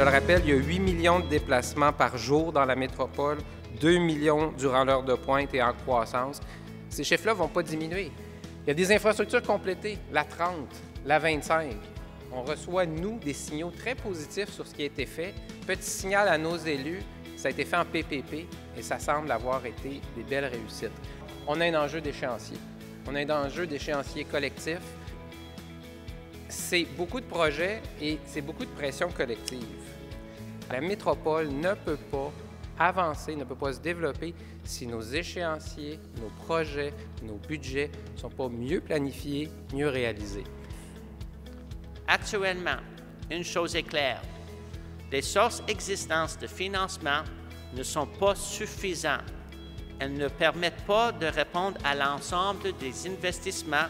Je le rappelle, il y a 8 millions de déplacements par jour dans la métropole, 2 millions durant l'heure de pointe et en croissance. Ces chiffres-là ne vont pas diminuer. Il y a des infrastructures complétées, la 30, la 25. On reçoit, nous, des signaux très positifs sur ce qui a été fait. Petit signal à nos élus, ça a été fait en PPP et ça semble avoir été des belles réussites. On a un enjeu d'échéancier. On a un enjeu d'échéancier collectif. C'est beaucoup de projets et c'est beaucoup de pression collective. La métropole ne peut pas avancer, ne peut pas se développer si nos échéanciers, nos projets, nos budgets ne sont pas mieux planifiés, mieux réalisés. Actuellement, une chose est claire, les sources existantes de financement ne sont pas suffisantes. Elles ne permettent pas de répondre à l'ensemble des investissements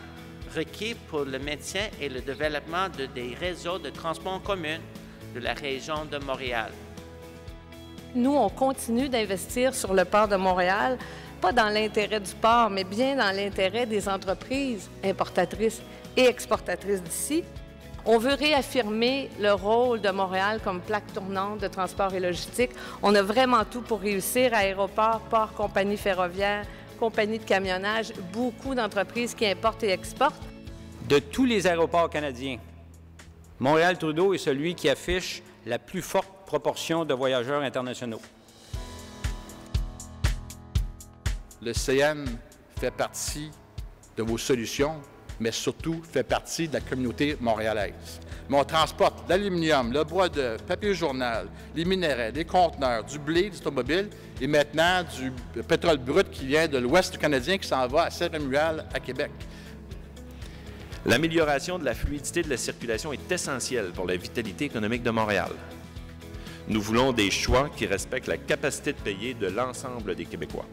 requis pour le maintien et le développement des réseaux de transport en commun de la région de Montréal. Nous, on continue d'investir sur le port de Montréal, pas dans l'intérêt du port, mais bien dans l'intérêt des entreprises importatrices et exportatrices d'ici. On veut réaffirmer le rôle de Montréal comme plaque tournante de transport et logistique. On a vraiment tout pour réussir, aéroport, port, compagnie ferroviaire, compagnie de camionnage, beaucoup d'entreprises qui importent et exportent. De tous les aéroports canadiens, Montréal-Trudeau est celui qui affiche la plus forte proportion de voyageurs internationaux. Le CN fait partie de vos solutions, mais surtout fait partie de la communauté montréalaise. Mais on transporte l'aluminium, le bois d'œuvre, papier journal, les minerais, des conteneurs, du blé, des automobiles et maintenant du pétrole brut qui vient de l'ouest canadien qui s'en va à Saint-Romuald, à Québec. L'amélioration de la fluidité de la circulation est essentielle pour la vitalité économique de Montréal. Nous voulons des choix qui respectent la capacité de payer de l'ensemble des Québécois.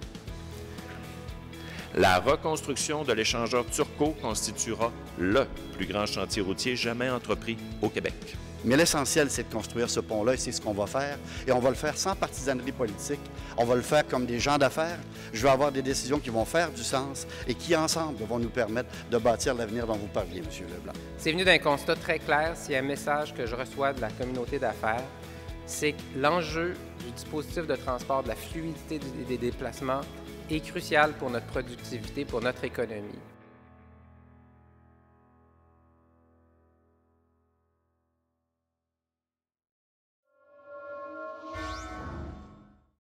La reconstruction de l'échangeur Turcot constituera le plus grand chantier routier jamais entrepris au Québec. Mais l'essentiel, c'est de construire ce pont-là et c'est ce qu'on va faire. Et on va le faire sans partisanerie politique. On va le faire comme des gens d'affaires. Je veux avoir des décisions qui vont faire du sens et qui, ensemble, vont nous permettre de bâtir l'avenir dont vous parliez, M. Leblanc. C'est venu d'un constat très clair. S'il y a un message que je reçois de la communauté d'affaires, c'est que l'enjeu du dispositif de transport, de la fluidité des déplacements, est crucial pour notre productivité, pour notre économie.